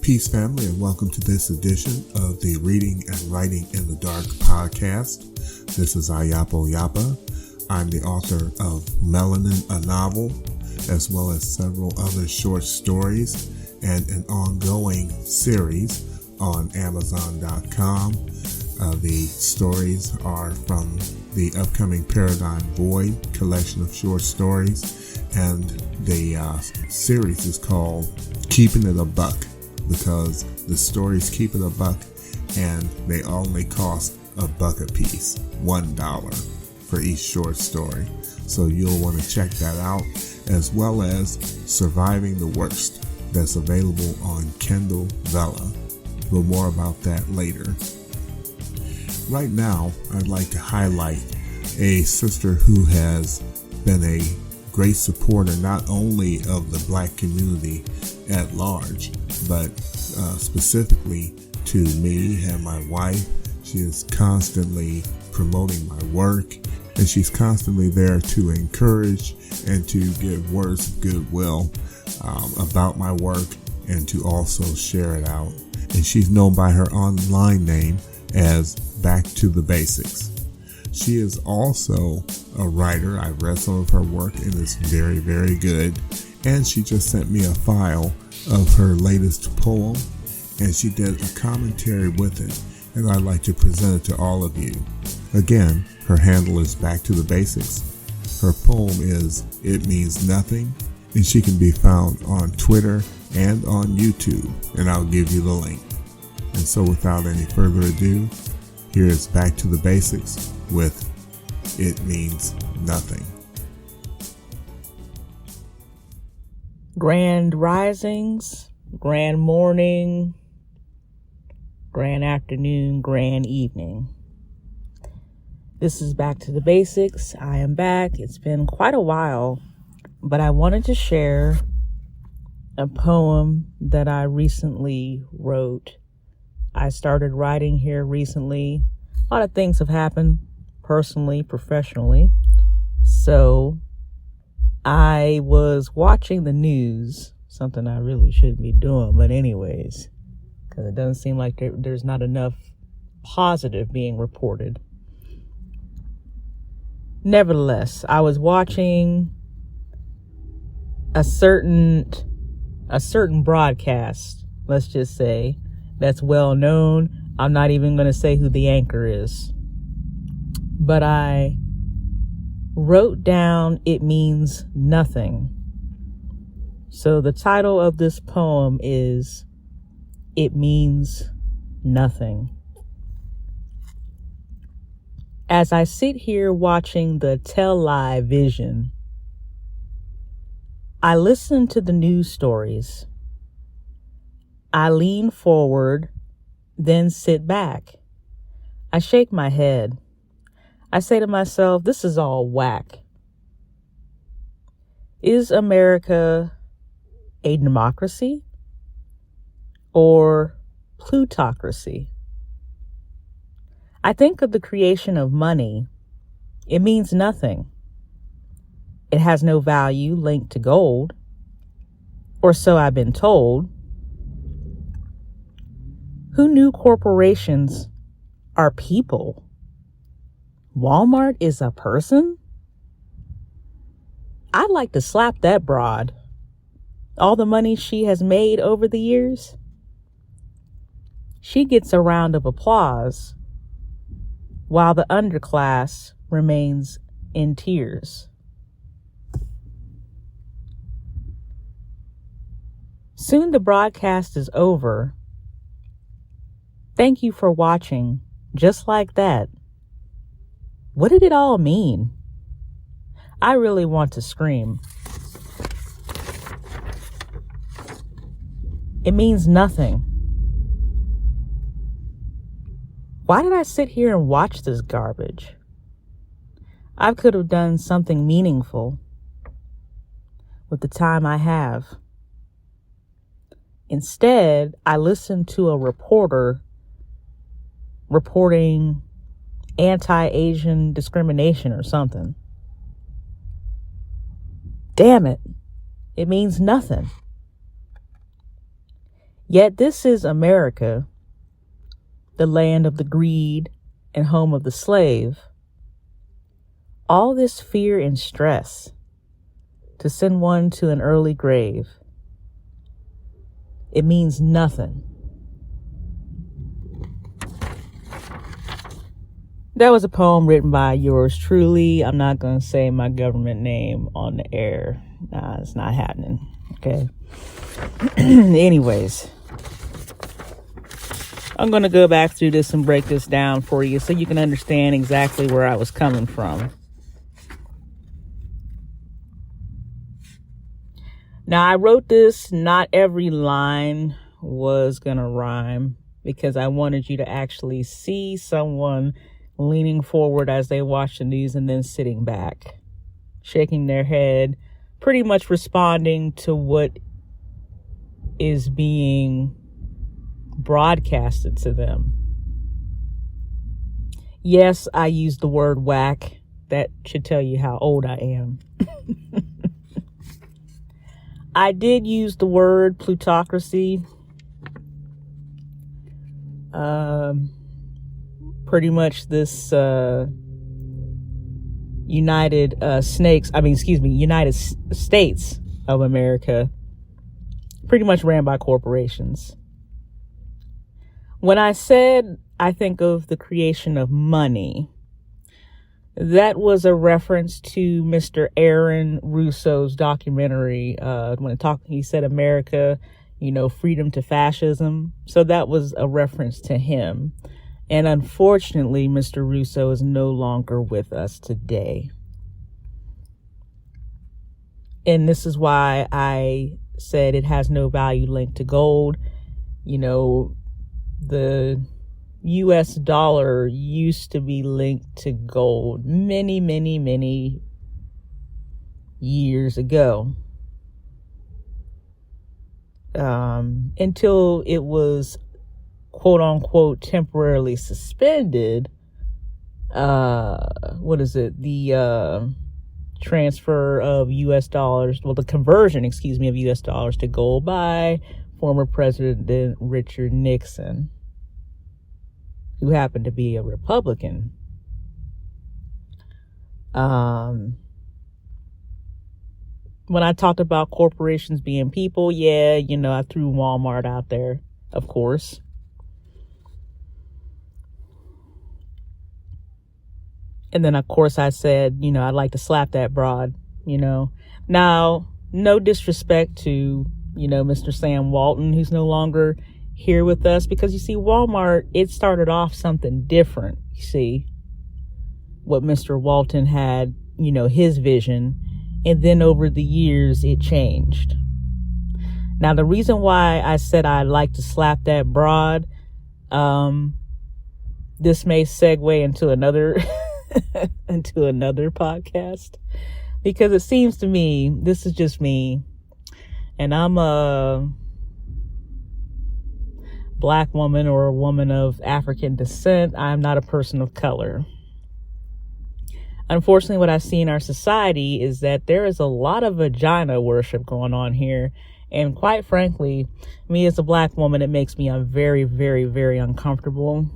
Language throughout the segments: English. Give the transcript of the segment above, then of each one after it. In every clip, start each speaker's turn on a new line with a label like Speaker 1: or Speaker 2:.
Speaker 1: Peace, family, and welcome to this edition of the Reading and Writing in the Dark podcast. This is Ayapo Yapa. I'm the author of Melanin, a novel, as well as several other short stories and an ongoing series on Amazon.com. The stories are from the upcoming Paradigm Void collection of short stories, and the series is called Keeping It a Buck, because the stories keep it a buck and they only cost $1 a piece, $1 for each short story. So you'll want to check that out, as well as Surviving the Worst, that's available on Kindle Vella. But more about that later. Right now, I'd like to highlight a sister who has been a great supporter not only of the Black community at large, but specifically to me and my wife. She is constantly promoting my work, and she's constantly there to encourage and to give words of goodwill about my work, and to also share it out. And she's known by her online name as Back2theBasics. She is also a writer. I've read some of her work and it's very, very good. And she just sent me a file of her latest poem, and she did a commentary with it, and I'd like to present it to all of you. Again, her handle is Back2theBasics. Her poem is It Means Nothing, and she can be found on Twitter and on YouTube, and I'll give you the link. And so without any further ado, here is Back2theBasics with It Means Nothing.
Speaker 2: Grand risings, grand morning, grand afternoon, grand evening. This is Back to the Basics. I am back. It's been quite a while, but I wanted to share a poem that I recently wrote. I started writing here recently. A lot of things have happened personally, professionally. So I was watching the news, something I really shouldn't be doing, but anyways, because it doesn't seem like there's not enough positive being reported. Nevertheless, I was watching a certain broadcast, let's just say, that's well known. I'm not even going to say who the anchor is, but I wrote down It Means Nothing. So the title of this poem is It Means Nothing. As I sit here watching the television, I listen to the news stories. I lean forward, then sit back. I shake my head. I say to myself, this is all whack. Is America a democracy or plutocracy? I think of the creation of money. It means nothing. It has no value linked to gold, or so I've been told. Who knew corporations are people? Walmart is a person? I'd like to slap that broad. All the money she has made over the years, she gets a round of applause while the underclass remains in tears. Soon the broadcast is over. Thank you for watching. Just like that. What did it all mean? I really want to scream. It means nothing. Why did I sit here and watch this garbage? I could have done something meaningful with the time I have. Instead, I listened to a reporter reporting anti-Asian discrimination or something. Damn it. It means nothing. Yet this is America, the land of the greed and home of the slave. All this fear and stress to send one to an early grave. It means nothing. That was a poem written by yours truly. I'm not going to say my government name on the air. Nah, it's not happening. Okay. Anyways, I'm going to go back through this and break this down for you so you can understand exactly where I was coming from. Now, I wrote this, not every line was going to rhyme because I wanted you to actually see someone leaning forward as they watch the news and then sitting back, shaking their head, pretty much responding to what is being broadcasted to them. Yes, I used the word whack. That should tell you how old I am. I did use the word plutocracy. Pretty much this United States of America, pretty much ran by corporations. When I said I think of the creation of money, that was a reference to Mr. Aaron Russo's documentary. He said America, freedom to fascism. So that was a reference to him. And unfortunately, Mr. Russo is no longer with us today. And this is why I said it has no value linked to gold. The US dollar used to be linked to gold many, many, many years ago. Until it was quote unquote temporarily suspended. The transfer of US dollars, the conversion, of US dollars to gold by former President Richard Nixon, who happened to be a Republican. When I talked about corporations being people, I threw Walmart out there, of course. And then, of course, I said, I'd like to slap that broad, Now, no disrespect to, Mr. Sam Walton, who's no longer here with us, because you see, Walmart, it started off something different. You see what Mr. Walton had, his vision, and then over the years it changed. Now, the reason why I said I'd like to slap that broad, this may segue into another podcast, because it seems to me, this is just me, and I'm a Black woman or a woman of African descent. I'm not a person of color. Unfortunately, what I see in our society is that there is a lot of vagina worship going on here. And quite frankly, me as a Black woman, it makes me very, very, very uncomfortable.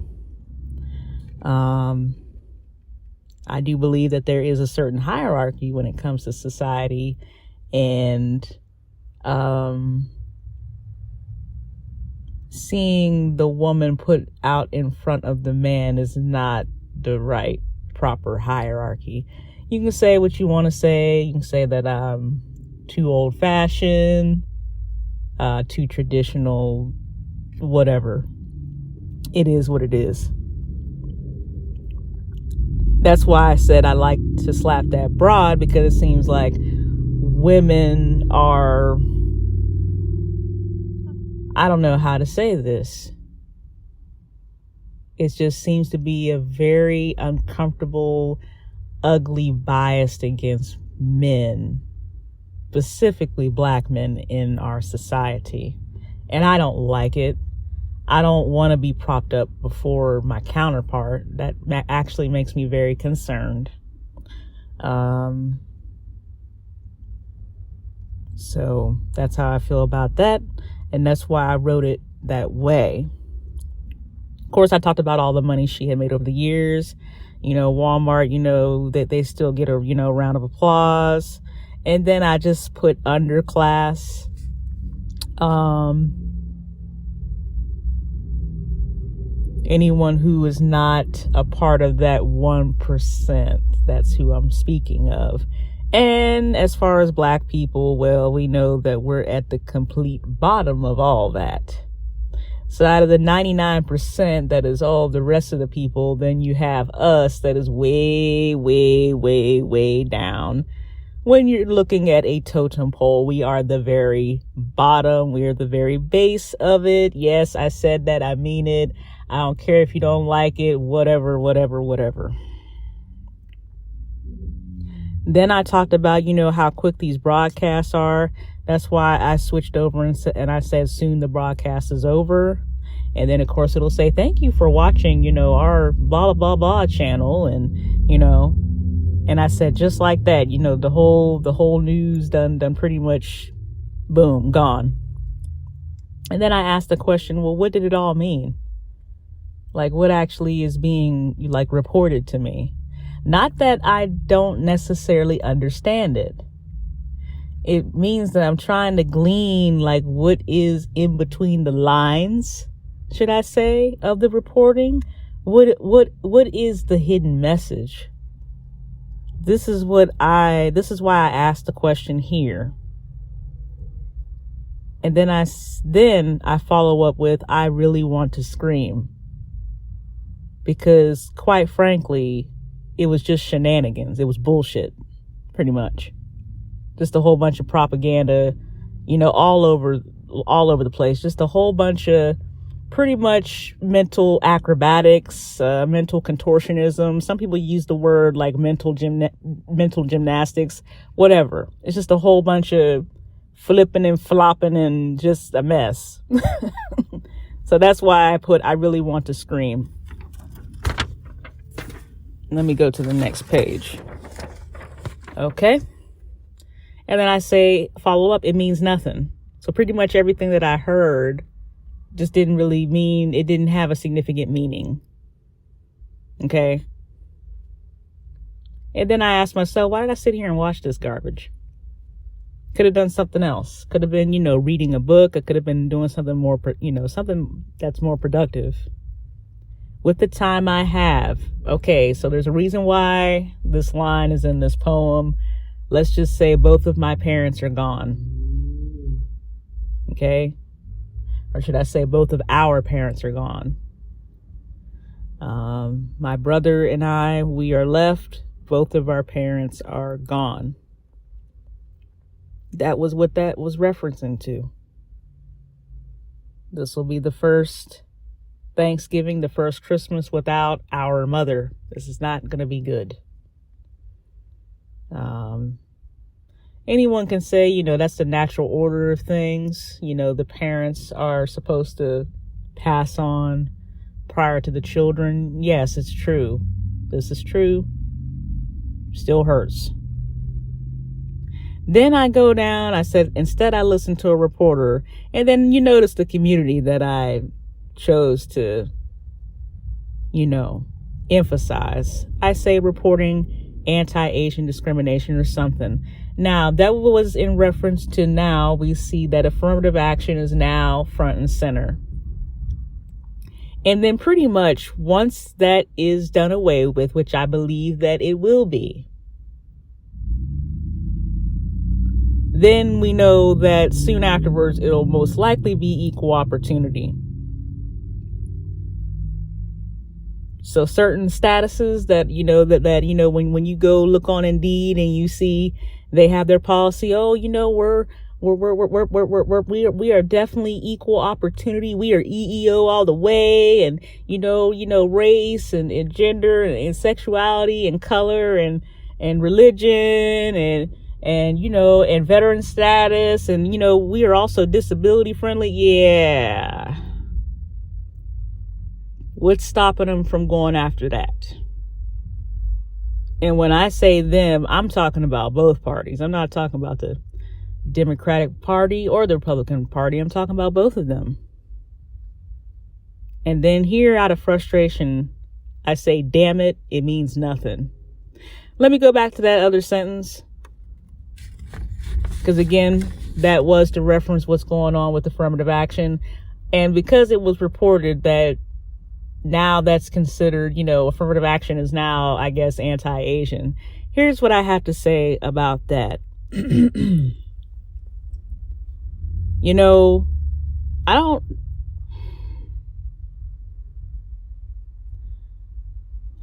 Speaker 2: I do believe that there is a certain hierarchy when it comes to society, and seeing the woman put out in front of the man is not the right, proper hierarchy. You can say what you want to say. You can say that I'm too old-fashioned, too traditional, whatever. It is what it is. That's why I said I like to slap that broad, because it seems like women are, I don't know how to say this. It just seems to be a very uncomfortable, ugly bias against men, specifically Black men in our society. And I don't like it. I don't want to be propped up before my counterpart. That actually makes me very concerned. So that's how I feel about that. And that's why I wrote it way. Of course, I talked about all the money she had made over the years. Walmart, that they still get a, round of applause. And then I just put underclass. Anyone who is not a part of that 1%, that's who I'm speaking of. And as far as Black people, well, we know that we're at the complete bottom of all that. So out of the 99% that is all the rest of the people, then you have us that is way, way, way, way down. When you're looking at a totem pole, we are the very bottom. We are the very base of it. Yes, I said that. I mean it. I don't care if you don't like it, whatever. Then I talked about, how quick these broadcasts are. That's why I switched over and I said, soon the broadcast is over. And then, of course, it'll say, thank you for watching, our blah, blah, blah channel. And, and I said, just like that, the whole news done pretty much, boom, gone. And then I asked the question, well, what did it all mean? Like, what actually is being, reported to me? Not that I don't necessarily understand it. It means that I'm trying to glean, what is in between the lines, should I say, of the reporting? What is the hidden message? This is why I asked the question here. And then I follow up with, I really want to scream. Because quite frankly, it was just shenanigans. It was bullshit, pretty much. Just a whole bunch of propaganda, all over the place. Just a whole bunch of pretty much mental acrobatics, mental contortionism. Some people use the word mental gymnastics, whatever. It's just a whole bunch of flipping and flopping and just a mess. So that's why I really want to scream. Let me go to the next page. Okay. And then I say, follow up, it means nothing. So pretty much everything that I heard just didn't have a significant meaning. Okay. And then I asked myself, why did I sit here and watch this garbage? Could have done something else. Could have been, reading a book. I could have been doing something more, something that's more productive. With the time I have. Okay, so there's a reason why this line is in this poem. Let's just say both of my parents are gone. Okay? Or should I say both of our parents are gone. My brother and I, we are left. Both of our parents are gone. That was what that was referencing to. This will be the first Thanksgiving, the first Christmas without our mother. This is not going to be good. Anyone can say, that's the natural order of things. The parents are supposed to pass on prior to the children. Yes, it's true. This is true. Still hurts. Then I go down, I said, instead I listened to a reporter. And then you notice the community that I chose to, emphasize. I say reporting anti-Asian discrimination or something. Now, that was in reference to now we see that affirmative action is now front and center. And then pretty much once that is done away with, which I believe that it will be, then we know that soon afterwards, it'll most likely be equal opportunity. So certain statuses that, when you go look on Indeed and you see they have their policy, we are definitely equal opportunity. We are EEO all the way. And, race and gender and sexuality and color and religion and veteran status. And, we are also disability friendly. Yeah. What's stopping them from going after that? And when I say them, I'm talking about both parties. I'm not talking about the Democratic Party or the Republican Party. I'm talking about both of them. And then here, out of frustration, I say, damn it, it means nothing. Let me go back to that other sentence. Because again, that was to reference what's going on with affirmative action. And because it was reported that now that's considered, affirmative action is now, I guess, anti-Asian. Here's what I have to say about that.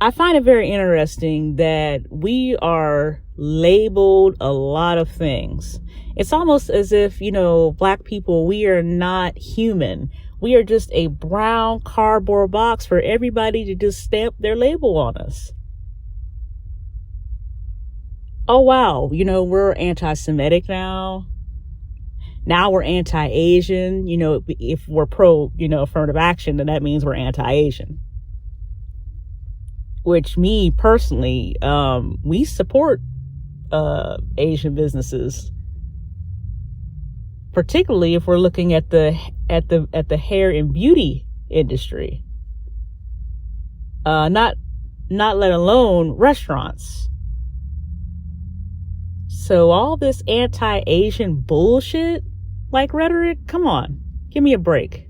Speaker 2: I find it very interesting that we are labeled a lot of things. It's almost as if, Black people, we are not human. We are just a brown cardboard box for everybody to just stamp their label on us. Oh, wow. We're anti-Semitic now. Now we're anti-Asian. If we're pro, affirmative action, then that means we're anti-Asian. Which me personally, we support Asian businesses, particularly if we're looking at the hair and beauty industry. Not let alone restaurants. So all this anti-Asian bullshit, like rhetoric, come on, give me a break.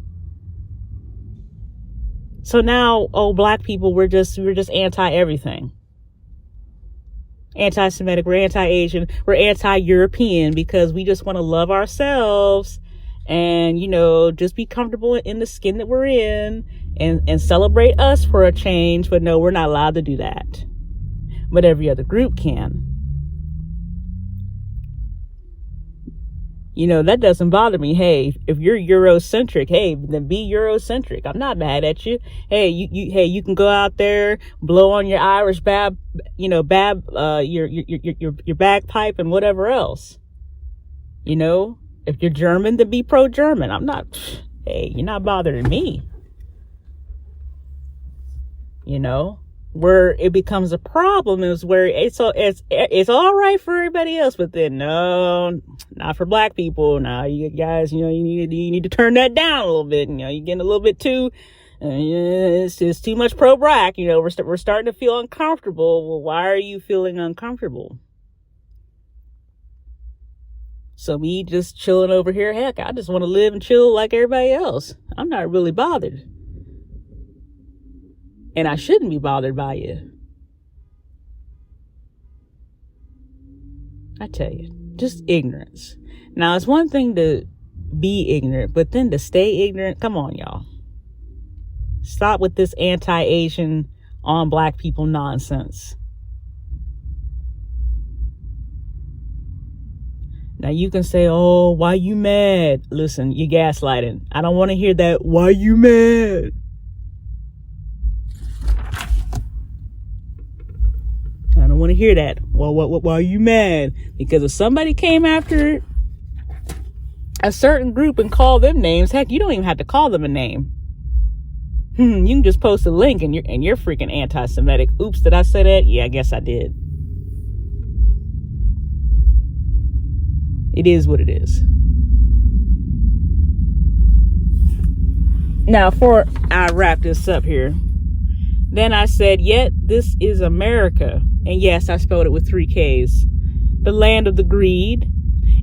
Speaker 2: So now, Black people, we're just anti-everything. Anti-Semitic, we're anti-Asian, we're anti-European because we just want to love ourselves and, just be comfortable in the skin that we're in and celebrate us for a change. But no, we're not allowed to do that. But every other group can. That doesn't bother me. Hey, if you're Eurocentric, hey, then be Eurocentric. I'm not mad at you. Hey, you can go out there, blow on your Irish your bagpipe and whatever else. If you're German, then be pro-German. Hey, you're not bothering me. Where it becomes a problem is where it's all right for everybody else, but then no, not for Black people. Now you guys, you need to turn that down a little bit. You're getting a little bit too, it's just too much pro-Black. We're starting to feel uncomfortable. Well, why are you feeling uncomfortable? So me just chilling over here, heck, I just want to live and chill like everybody else. I'm not really bothered. And I shouldn't be bothered by you. I tell you, just ignorance. Now, it's one thing to be ignorant, but then to stay ignorant, come on, y'all. Stop with this anti-Asian on Black people nonsense. Now, you can say, oh, why you mad? Listen, you're gaslighting. I don't want to hear that, why you mad? I don't want to hear that. Well, why are you mad? Because if somebody came after a certain group and called them names, heck, you don't even have to call them a name. You can just post a link and you're freaking anti-Semitic. Oops, did I say that? Yeah, I guess I did. It is what it is. Now, before I wrap this up here, then I said, yet this is America. And yes, I spelled it with 3 Ks. The land of the greed.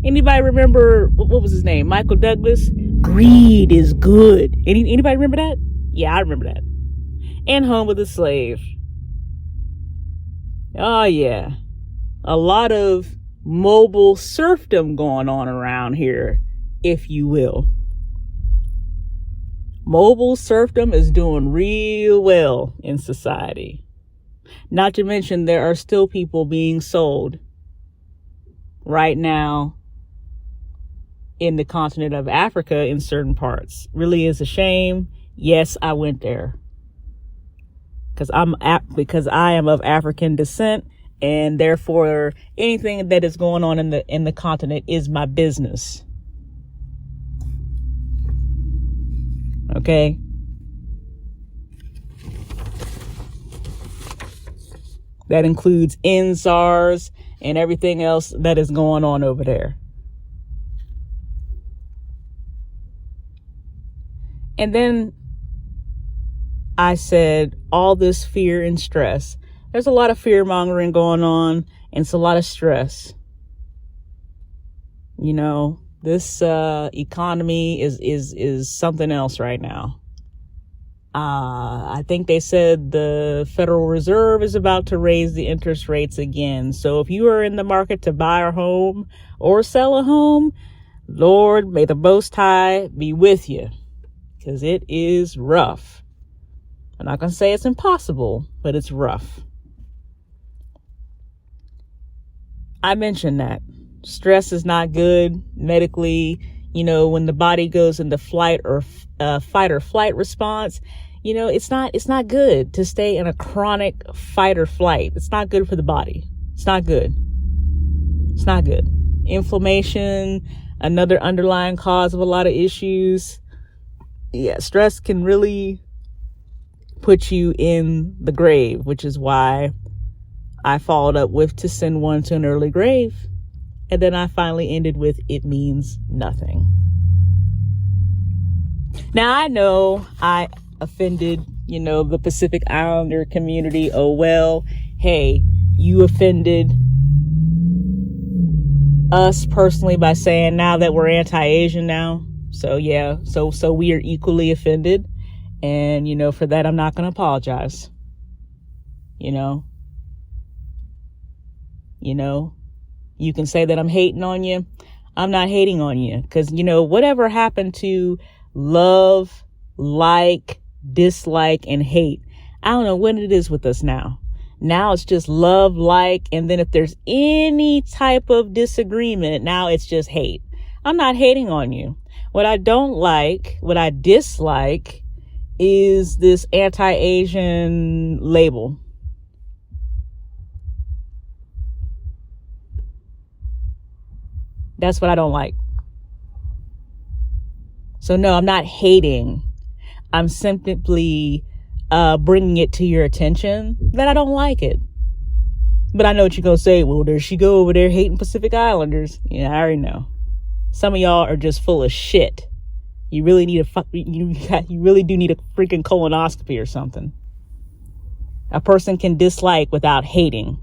Speaker 2: Anybody remember, what was his name? Michael Douglas? Greed is good. Anybody remember that? Yeah, I remember that. And home of the slave. Oh, yeah. A lot of mobile serfdom going on around here, if you will. Mobile serfdom is doing real well in society. Not to mention there are still people being sold right now in the continent of Africa in certain parts. Really is a shame. Yes, I went there because I am of African descent, and therefore anything that is going on in the continent is my business. Okay. That includes NSARS and everything else that is going on over there. And then I said all this fear and stress. There's a lot of fear mongering going on, and it's a lot of stress. You know, this economy is something else right now. I think they said the Federal Reserve is about to raise the interest rates again. So if you are in the market to buy a home or sell a home, Lord, may the Most High be with you, because it is rough. I'm not going to say it's impossible, but it's rough. I mentioned that stress is not good medically. You know, when the body goes into fight or flight response, you know, it's not good to stay in a chronic fight or flight. It's not good for the body. It's not good. It's not good. Inflammation, another underlying cause of a lot of issues. Yeah, stress can really put you in the grave, which is why I followed up with to send one to an early grave. And then I finally ended with, it means nothing. Now, I know I offended, you know, the Pacific Islander community. Oh, well, hey, you offended us personally by saying now that we're anti-Asian now. So, yeah, so we are equally offended. And, you know, for that, I'm not going to apologize. You know, you can say that I'm hating on you. I'm not hating on you, because, you know, whatever happened to love, like, dislike, and hate, I don't know what it is with us now. Now it's just love, like, and then if there's any type of disagreement, now it's just hate. I'm not hating on you. What I don't like, what I dislike, is this anti-Asian label. That's what I don't like. So no, I'm not hating. I'm simply bringing it to your attention that I don't like it. But I know what you're going to say. Well, there she go over there hating Pacific Islanders. Yeah, I already know. Some of y'all are just full of shit. You really need you really do need a freaking colonoscopy or something. A person can dislike without hating.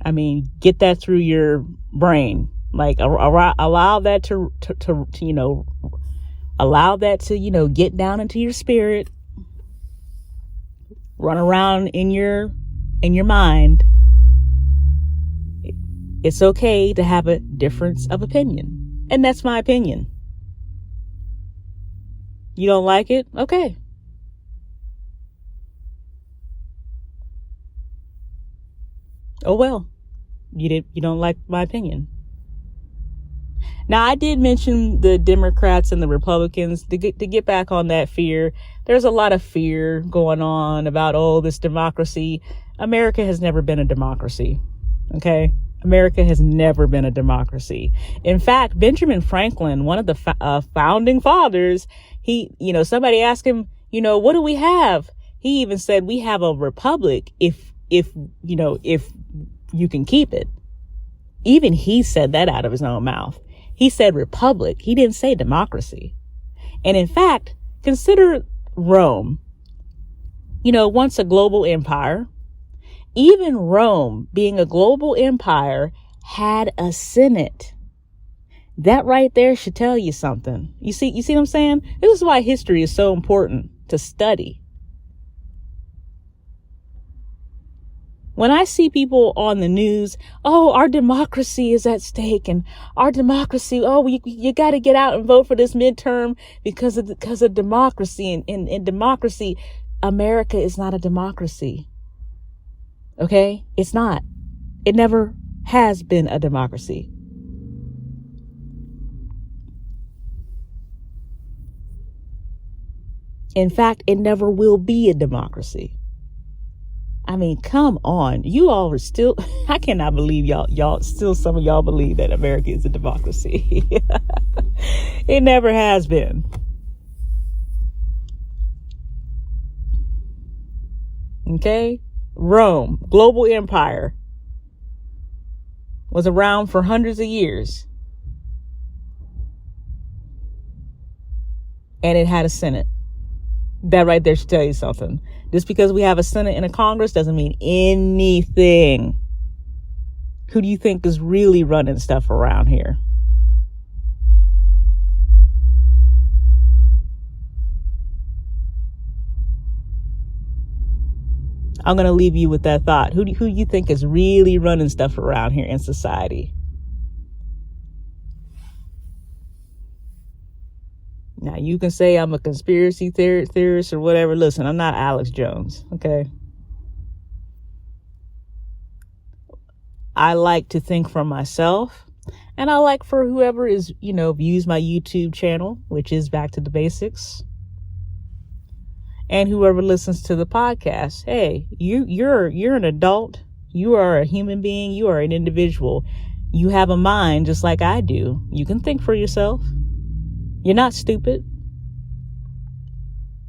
Speaker 2: I mean, get that through your brain. Like, allow that to you know, allow that to, you know, get down into your spirit, run around in your mind. It's okay to have a difference of opinion. And that's my opinion. You don't like it? Okay. Oh, well. You don't like my opinion. Now, I did mention the Democrats and the Republicans to get back on that fear. There's a lot of fear going on about, oh, this democracy. America has never been a democracy. Okay? America has never been a democracy. In fact, Benjamin Franklin, one of the founding fathers, somebody asked him, you know, what do we have? He even said, we have a republic if you can keep it. Even he said that out of his own mouth. He said republic. He didn't say democracy. And in fact, consider Rome. You know, once a global empire. Even Rome, being a global empire, had a senate. That right there should tell you something. You see what I'm saying? This is why history is so important to study. When I see people on the news, oh, our democracy is at stake, and our democracy, oh, you got to get out and vote for this midterm because of democracy, and democracy, America is not a democracy. Okay? It's not. It never has been a democracy. In fact, it never will be a democracy. I mean, come on. You all are still, I cannot believe y'all still, some of y'all believe that America is a democracy. It never has been. Okay? Rome, global empire, was around for hundreds of years. and it had a Senate. That right there should tell you something. Just because we have a Senate and a Congress doesn't mean anything. Who do you think is really running stuff around here? I'm going to leave you with that thought. Who do you think is really running stuff around here in society? Now, you can say I'm a conspiracy theorist or whatever. Listen, I'm not Alex Jones, okay? I like to think for myself, and I like for whoever is, views my YouTube channel, which is Back to the Basics, and whoever listens to the podcast. Hey, you're an adult. You are a human being. You are an individual. You have a mind just like I do. You can think for yourself. You're not stupid.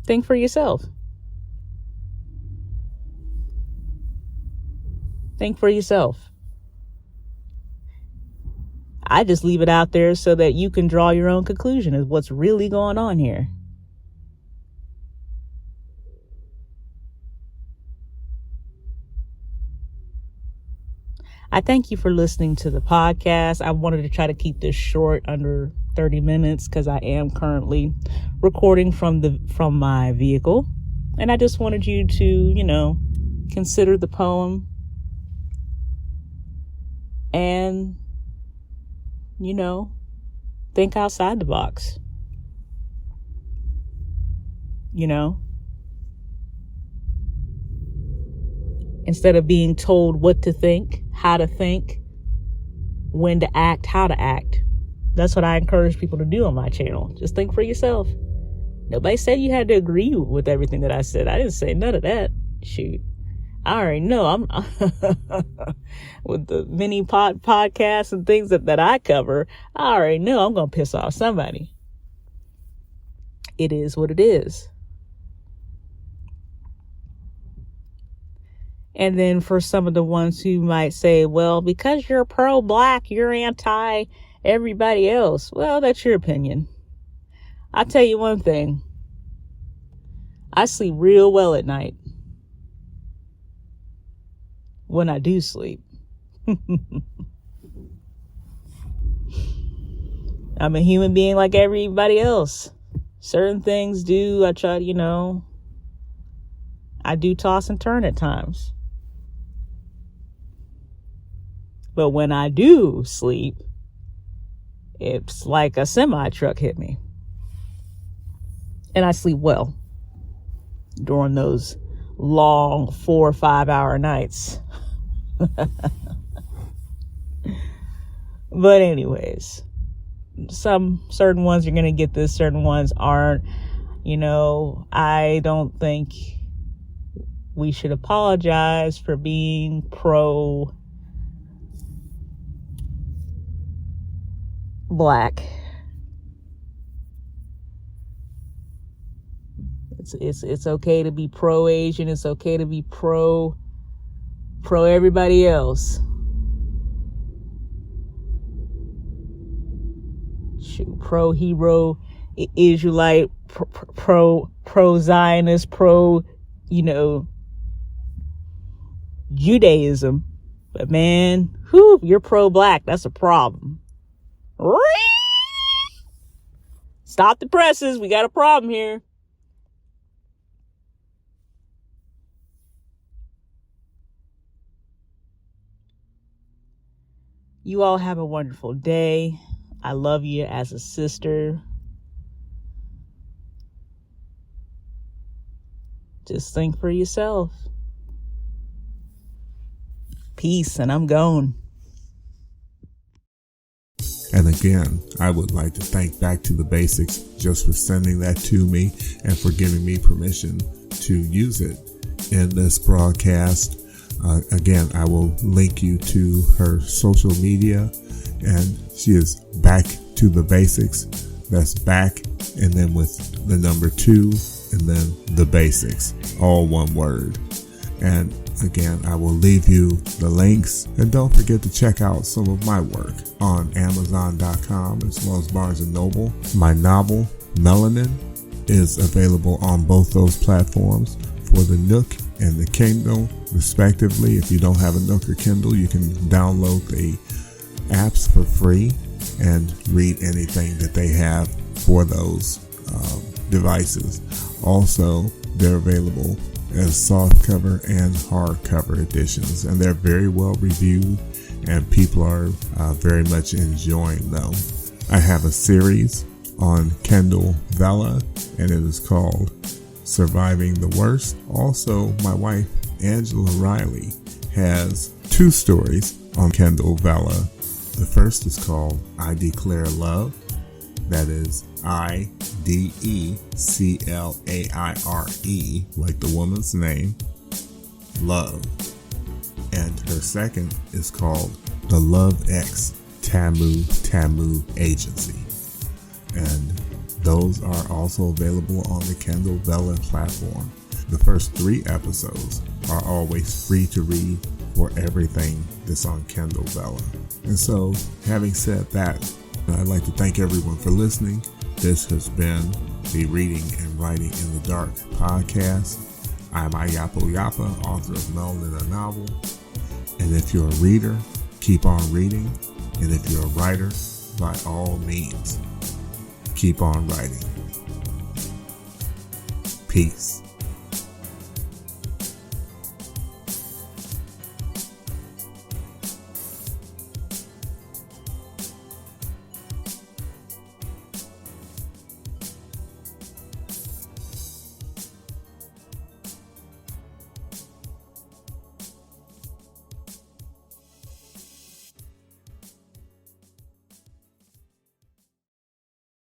Speaker 2: Think for yourself. Think for yourself. I just leave it out there so that you can draw your own conclusion of what's really going on here. I thank you for listening to the podcast. I wanted to try to keep this short, under 30 minutes, because I am currently recording from my vehicle. And I just wanted you to, consider the poem and, think outside the box. Instead of being told what to think, how to think, when to act, how to act. That's what I encourage people to do on my channel. Just think for yourself. Nobody said you had to agree with everything that I said. I didn't say none of that. Shoot. I already know I'm with the mini podcasts and things that I cover. I already know I'm going to piss off somebody. It is what it is. And then for some of the ones who might say, well, because you're pro-black, you're anti everybody else. Well, that's your opinion. I'll tell you one thing. I sleep real well at night. When I do sleep. I'm a human being like everybody else. Certain things I try, I do toss and turn at times. But when I do sleep, it's like a semi truck hit me. And I sleep well during those long 4 or 5 hour nights. But anyways, some certain ones you're going to get this, certain ones aren't. I don't think we should apologize for being pro-black. It's okay to be pro-Asian. It's okay to be pro everybody else. Shoot, pro-hero, Israelite, pro-Zionist, Judaism. But man, you're pro-black. That's a problem. Stop the presses. We got a problem here. You all have a wonderful day. I love you as a sister. Just think for yourself. Peace, and I'm gone.
Speaker 1: And again, I would like to thank Back to the Basics just for sending that to me and for giving me permission to use it in this broadcast. Again, I will link you to her social media, and she is Back to the Basics. That's back, and then with the number 2, and then the basics, all one word. And again, I will leave you the links, and don't forget to check out some of my work on Amazon.com as well as Barnes & Noble. My novel, Melanin, is available on both those platforms for the Nook and the Kindle, respectively. If you don't have a Nook or Kindle, you can download the apps for free and read anything that they have for those devices. Also, they're available as softcover and hardcover editions, and they're very well reviewed, and people are very much enjoying them. I have a series on Kindle Vella, and it is called Surviving the Worst. Also, my wife, Angela Riley, has 2 stories on Kindle Vella. The first is called I Declare Love. That is IDECLAIRE, like the woman's name, love. And her second is called The Love X Tamu Agency. And those are also available on the Kindle Vella platform. The first 3 episodes are always free to read for everything that's on Kindle Vella. And so, having said that, I'd like to thank everyone for listening. This has been the Reading and Writing in the Dark podcast. I'm Ayapo Yapa, author of Melanin, a Novel. And if you're a reader, keep on reading. And if you're a writer, by all means, keep on writing. Peace.